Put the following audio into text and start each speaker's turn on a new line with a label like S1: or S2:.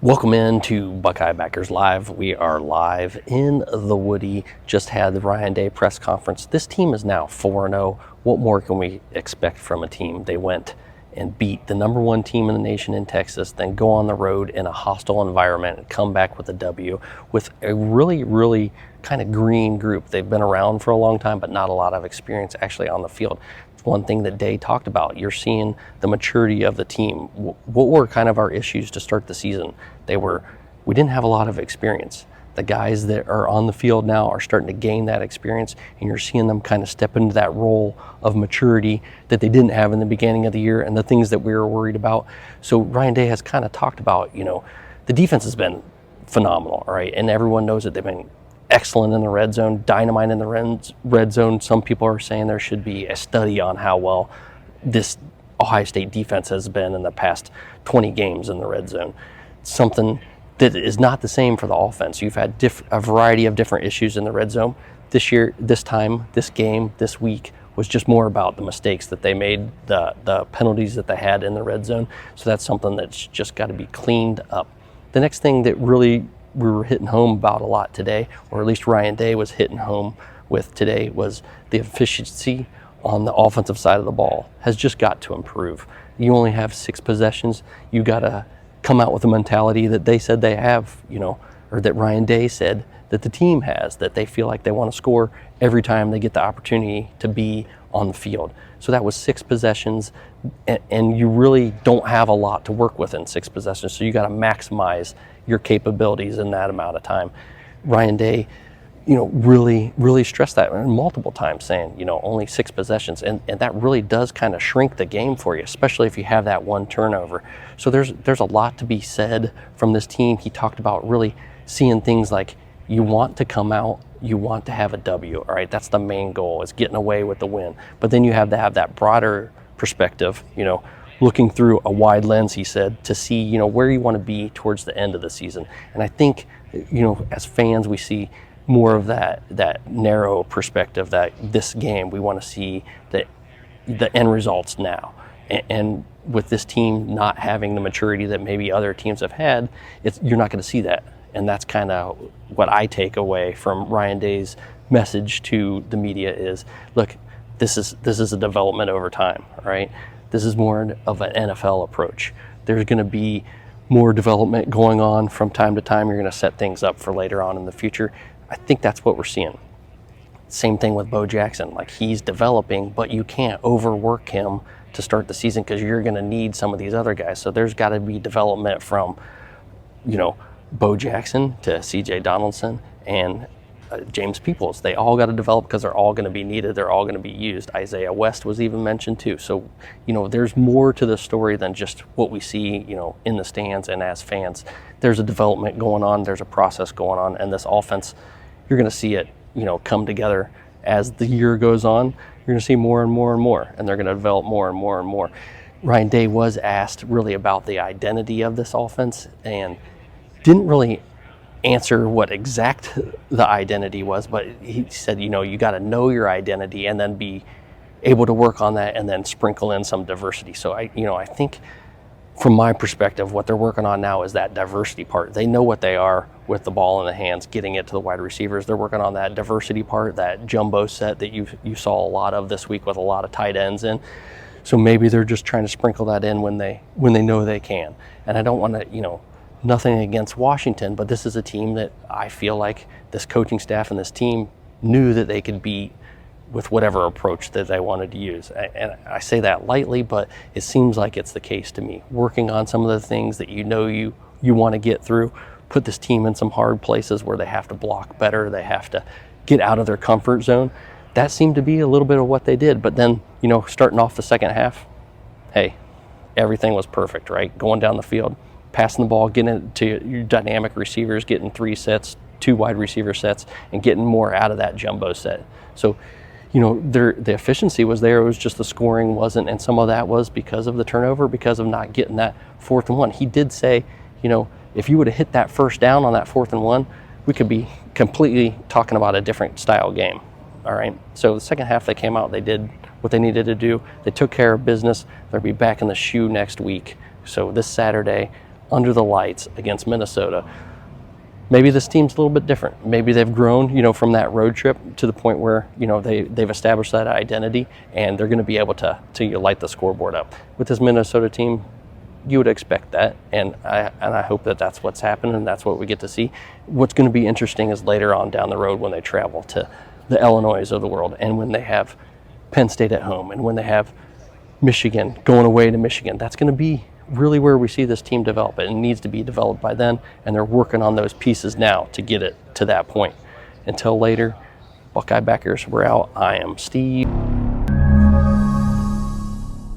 S1: Welcome into Buckeye Backers Live. We are live in the Woody. Just had the Ryan Day press conference. This team is now 4-0. What more can we expect from a team? They went and beat the number one team in the nation in Texas, then go on the road in a hostile environment and come back with a W with a really kind of green group. They've been around for a long time, but not a lot of experience actually on the field. One thing that Day talked about, you're seeing the maturity of the team. What were kind of our issues to start the season? We didn't have a lot of experience. The guys that are on the field now are starting to gain that experience, and you're seeing them kind of step into that role of maturity that they didn't have in the beginning of the year and the things that we were worried about. So Ryan Day has kind of talked about, the defense has been phenomenal, right? And everyone knows that they've been excellent in the red zone, dynamite in the red zone. Some people are saying there should be a study on how well this Ohio State defense has been in the past 20 games in the red zone. Something that is not the same for the offense. You've had a variety of different issues in the red zone. This year, this time, this game, this week was just more about the mistakes that they made, the penalties that they had in the red zone. So that's something that's just got to be cleaned up. The next thing that really we were hitting home about a lot today, or at least Ryan Day was hitting home with today, was the efficiency on the offensive side of the ball has just got to improve. You only have 6 possessions. You got to come out with a mentality that they said they have, or that Ryan Day said that the team has, that they feel like they want to score every time they get the opportunity to be on the field. So that was 6 possessions, and you really don't have a lot to work with in 6 possessions, so you got to maximize your capabilities in that amount of time. Ryan Day, really stressed that multiple times, saying, only 6 possessions, and that really does kind of shrink the game for you, especially if you have that one turnover. So there's a lot to be said from this team. He talked about really seeing things like, you want to come out, you want to have a W, all right? That's the main goal, is getting away with the win. But then you have to have that broader perspective, looking through a wide lens, he said, to see, where you want to be towards the end of the season. And I think, as fans, we see more of that narrow perspective, that this game, we want to see the end results now. And with this team not having the maturity that maybe other teams have had, you're not going to see that. And that's kind of what I take away from Ryan Day's message to the media is, look, this is a development over time, right? This is more of an NFL approach. There's going to be more development going on from time to time. You're going to set things up for later on in the future. I think that's what we're seeing. Same thing with Bo Jackson. Like, he's developing, but you can't overwork him to start the season because you're going to need some of these other guys. So there's got to be development from, Bo Jackson to CJ Donaldson and James Peoples. They all got to develop because they're all going to be needed. They're all going to be used. Isaiah West was even mentioned too. So, there's more to the story than just what we see, in the stands and as fans. There's a development going on. There's a process going on. And this offense, you're going to see it, come together as the year goes on. You're going to see more and more and more, and they're going to develop more and more and more. Ryan Day was asked really about the identity of this offense and didn't really answer what exact the identity was, but he said, you got to know your identity and then be able to work on that and then sprinkle in some diversity. So I think from my perspective, what they're working on now is that diversity part. They know what they are with the ball in the hands, getting it to the wide receivers. They're working on that diversity part, that jumbo set that you saw a lot of this week with a lot of tight ends in. So maybe they're just trying to sprinkle that in when they know they can. And I don't want to, nothing against Washington, but this is a team that I feel like this coaching staff and this team knew that they could beat with whatever approach that they wanted to use. And I say that lightly, but it seems like it's the case to me. Working on some of the things that you want to get through, put this team in some hard places where they have to block better, they have to get out of their comfort zone. That seemed to be a little bit of what they did. But then, starting off the second half, hey, everything was perfect, right? Going down the field, passing the ball, getting it to your dynamic receivers, getting 3 sets, 2 wide receiver sets, and getting more out of that jumbo set. So, the efficiency was there. It was just the scoring wasn't, and some of that was because of the turnover, because of not getting that 4th and 1. He did say, if you would have hit that first down on that 4th and 1, we could be completely talking about a different style game. All right. So the second half, they came out, they did what they needed to do. They took care of business. They'll be back in the shoe next week. So this Saturday, under the lights against Minnesota. Maybe this team's a little bit different. Maybe they've grown, from that road trip to the point where, they've established that identity, and they're going to be able to light the scoreboard up. With this Minnesota team, you would expect that, and I hope that that's what's happened, and that's what we get to see. What's going to be interesting is later on down the road when they travel to the Illinois of the world, and when they have Penn State at home, and when they have Michigan going away to Michigan. That's going to be really where we see this team develop. It needs to be developed by then, and they're working on those pieces now to get it to that point. Until later, Buckeye Backers, we're out. I am Steve.